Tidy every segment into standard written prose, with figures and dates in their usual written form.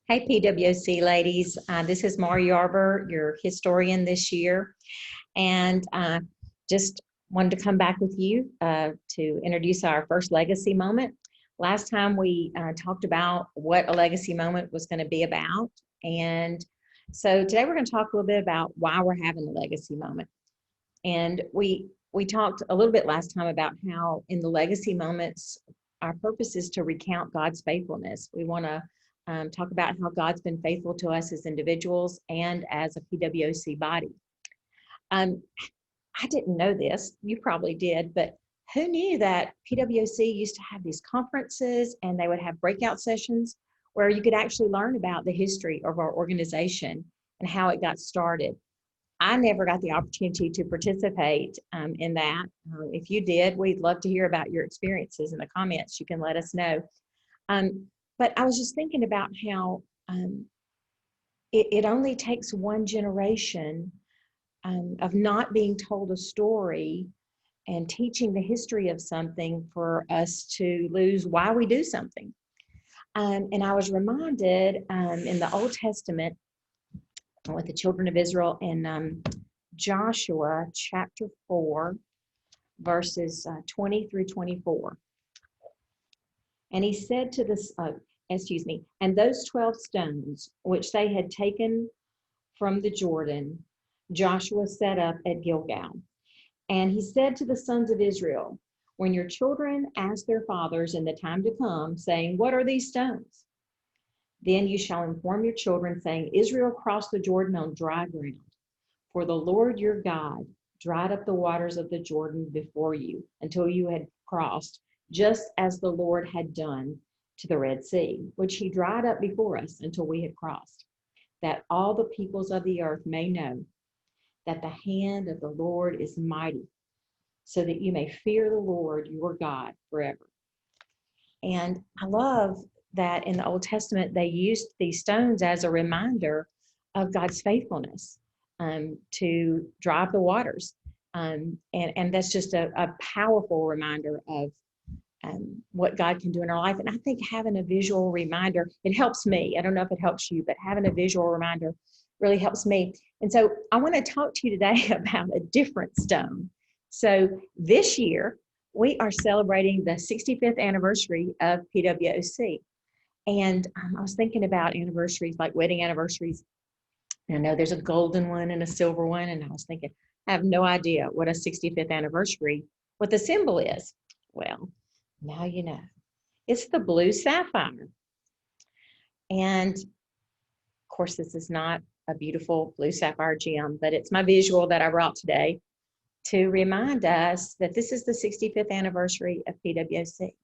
Hey, PWOC ladies. This is Mari Yarber, your historian this year. And just wanted to come back with you to introduce our first legacy moment. Last time we talked about what a legacy moment was going to be about. And so today we're going to talk a little bit about why we're having a legacy moment. And we talked a little bit last time about how in the legacy moments, our purpose is to recount God's faithfulness. We want to talk about how God's been faithful to us as individuals and as a PWOC body. I didn't know this, you probably did, but who knew that PWOC used to have these conferences and they would have breakout sessions where you could actually learn about the history of our organization and how it got started. I never got the opportunity to participate in that. If you did, we'd love to hear about your experiences in the comments. You can let us know. But I was just thinking about how it only takes one generation of not being told a story and teaching the history of something for us to lose why we do something. And I was reminded in the Old Testament with the children of Israel in Joshua chapter 4, verses 20 through 24. And he said to this, and those 12 stones which they had taken from the Jordan, Joshua set up at Gilgal. And he said to the sons of Israel, when your children ask their fathers in the time to come, saying, what are these stones? Then you shall inform your children, saying, Israel crossed the Jordan on dry ground. For the Lord your God dried up the waters of the Jordan before you until you had crossed, just as the Lord had done to the Red Sea, which he dried up before us until we had crossed, that all the peoples of the earth may know that the hand of the Lord is mighty, so that you may fear the Lord your God forever. And I love that in the Old Testament, they used these stones as a reminder of God's faithfulness to dry up the waters. And that's just a powerful reminder of what God can do in our life. And I think having a visual reminder, it helps me. I don't know if it helps you, but having a visual reminder really helps me. And so I want to talk to you today about a different stone. So this year, we are celebrating the 65th anniversary of PWOC. And I was thinking about anniversaries, like wedding anniversaries. And I know there's a golden one and a silver one. And I was thinking, I have no idea what a 65th anniversary, what the symbol is. Well, now you know. It's the blue sapphire. And of course, this is not a beautiful blue sapphire gem, but it's my visual that I brought today to remind us that this is the 65th anniversary of PWOC.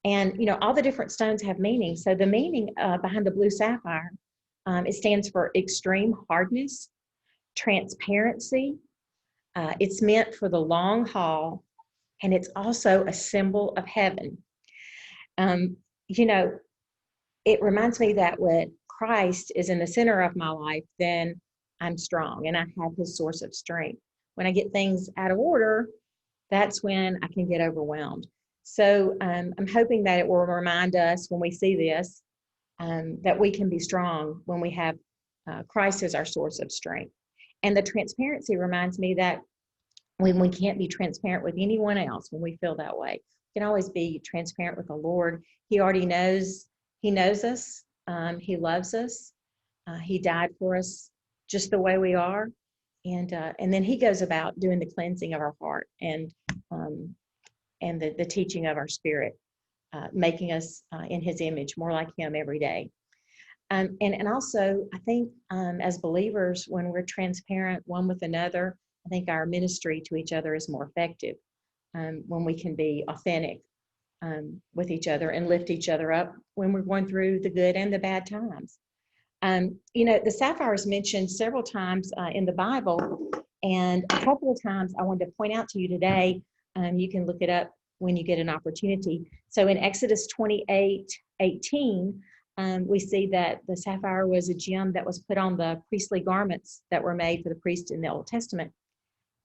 And, you know, all the different stones have meaning. So the meaning behind the blue sapphire, it stands for extreme hardness, transparency. It's meant for the long haul, and it's also a symbol of heaven. You know, it reminds me that when Christ is in the center of my life, then I'm strong and I have his source of strength. When I get things out of order, that's when I can get overwhelmed. So I'm hoping that it will remind us when we see this that we can be strong when we have Christ as our source of strength. And the transparency reminds me that when we can't be transparent with anyone else, when we feel that way, we can always be transparent with the Lord. He already knows. He knows us. He loves us. He died for us just the way we are. And then he goes about doing the cleansing of our heart and the teaching of our spirit, making us in his image, more like him every day. And also, I think as believers, when we're transparent one with another, I think our ministry to each other is more effective when we can be authentic with each other and lift each other up when we're going through the good and the bad times. You know, the sapphire is mentioned several times in the Bible, and a couple of times I wanted to point out to you today. You can look it up when you get an opportunity. So in Exodus 28:18, we see that the sapphire was a gem that was put on the priestly garments that were made for the priest in the Old Testament.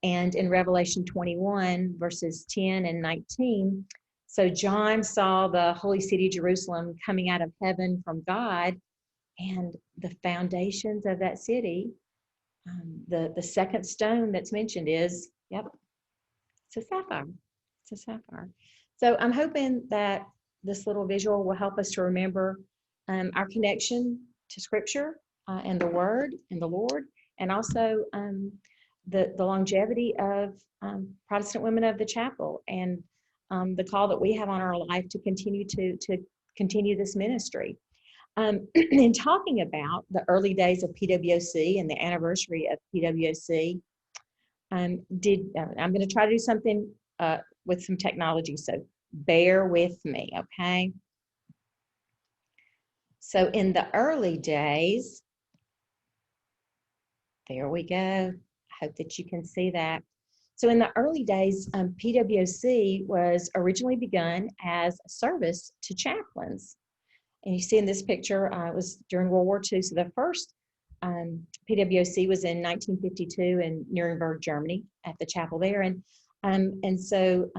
And in Revelation 21, verses 10 and 19, so John saw the holy city Jerusalem coming out of heaven from God, And the foundations of that city, the second stone that's mentioned is, yep, it's a sapphire. It's a sapphire. So I'm hoping that this little visual will help us to remember our connection to Scripture and the Word and the Lord, and also the longevity of Protestant women of the chapel, and the call that we have on our life to continue this ministry. In talking about the early days of PWOC and the anniversary of PWOC, I'm going to try to do something with some technology, so bear with me, okay? So in the early days, there we go. I hope that you can see that. So in the early days, PWOC was originally begun as a service to chaplains. And you see in this picture, it was during World War II. So the first PWOC was in 1952 in Nuremberg, Germany, at the chapel there. And so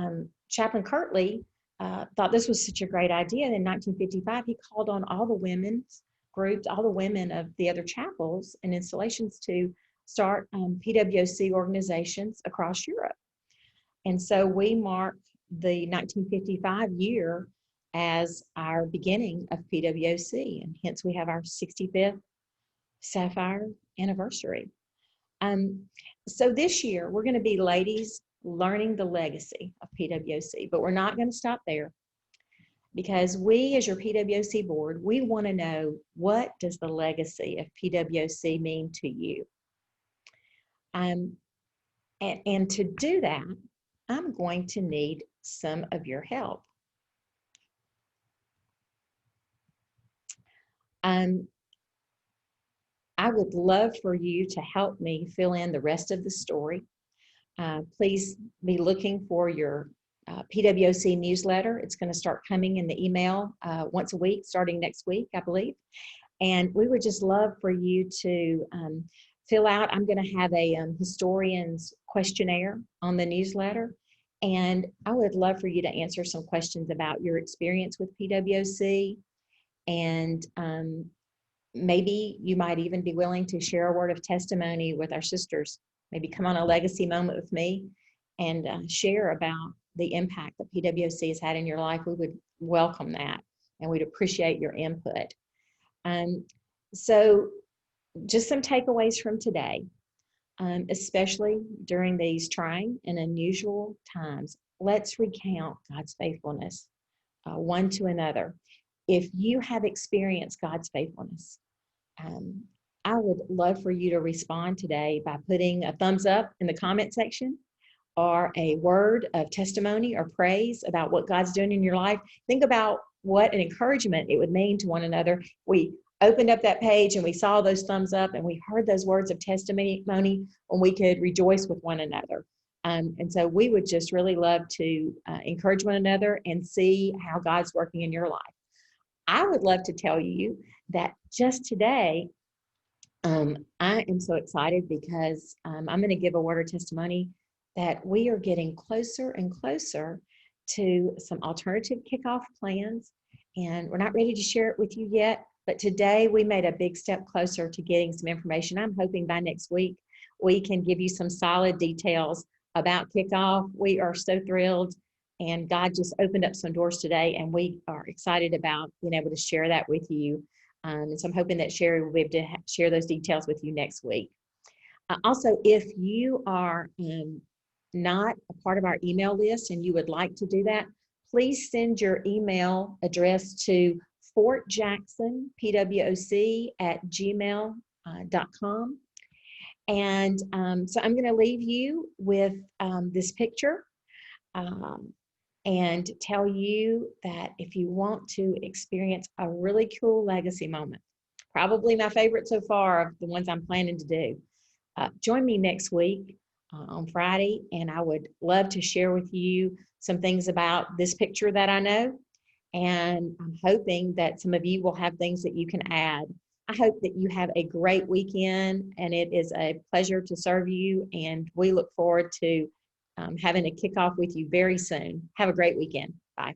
Chaplain Kirtley thought this was such a great idea. And in 1955, he called on all the women's groups, all the women of the other chapels and installations to start PWOC organizations across Europe. And so we mark the 1955 year as our beginning of PWOC, and hence we have our 65th Sapphire anniversary. So this year we're going to be ladies learning the legacy of PWOC, but we're not going to stop there, because we, as your PWOC board, we want to know, what does the legacy of PWOC mean to you? And to do that, I'm going to need some of your help. I would love for you to help me fill in the rest of the story. Please be looking for your PWOC newsletter. It's going to start coming in the email once a week, starting next week, I believe. And we would just love for you to fill out. I'm going to have a historian's questionnaire on the newsletter. And I would love for you to answer some questions about your experience with PWOC. And maybe you might even be willing to share a word of testimony with our sisters. Maybe come on a legacy moment with me and share about the impact that PWOC has had in your life. We would welcome that, and we'd appreciate your input. So just some takeaways from today, especially during these trying and unusual times. Let's recount God's faithfulness one to another. If you have experienced God's faithfulness, I would love for you to respond today by putting a thumbs up in the comment section, or a word of testimony or praise about what God's doing in your life. Think about what an encouragement it would mean to one another. We opened up that page and we saw those thumbs up and we heard those words of testimony when we could rejoice with one another. And so we would just really love to encourage one another and see how God's working in your life. I would love to tell you that just today, I am so excited because I'm going to give a word of testimony that we are getting closer and closer to some alternative kickoff plans. And we're not ready to share it with you yet, but today we made a big step closer to getting some information. I'm hoping by next week we can give you some solid details about kickoff. We are so thrilled, and God just opened up some doors today, and we are excited about being able to share that with you. And so I'm hoping that Sherry will be able to share those details with you next week. Also, if you are not a part of our email list and you would like to do that, please send your email address to fortjacksonpwoc@gmail.com. And so I'm going to leave you with this picture and tell you that if you want to experience a really cool legacy moment, probably my favorite so far of the ones I'm planning to do, join me next week on Friday, and I would love to share with you some things about this picture that I know. And I'm hoping that some of you will have things that you can add. I hope that you have a great weekend, and it is a pleasure to serve you. And we look forward to having a kickoff with you very soon. Have a great weekend. Bye.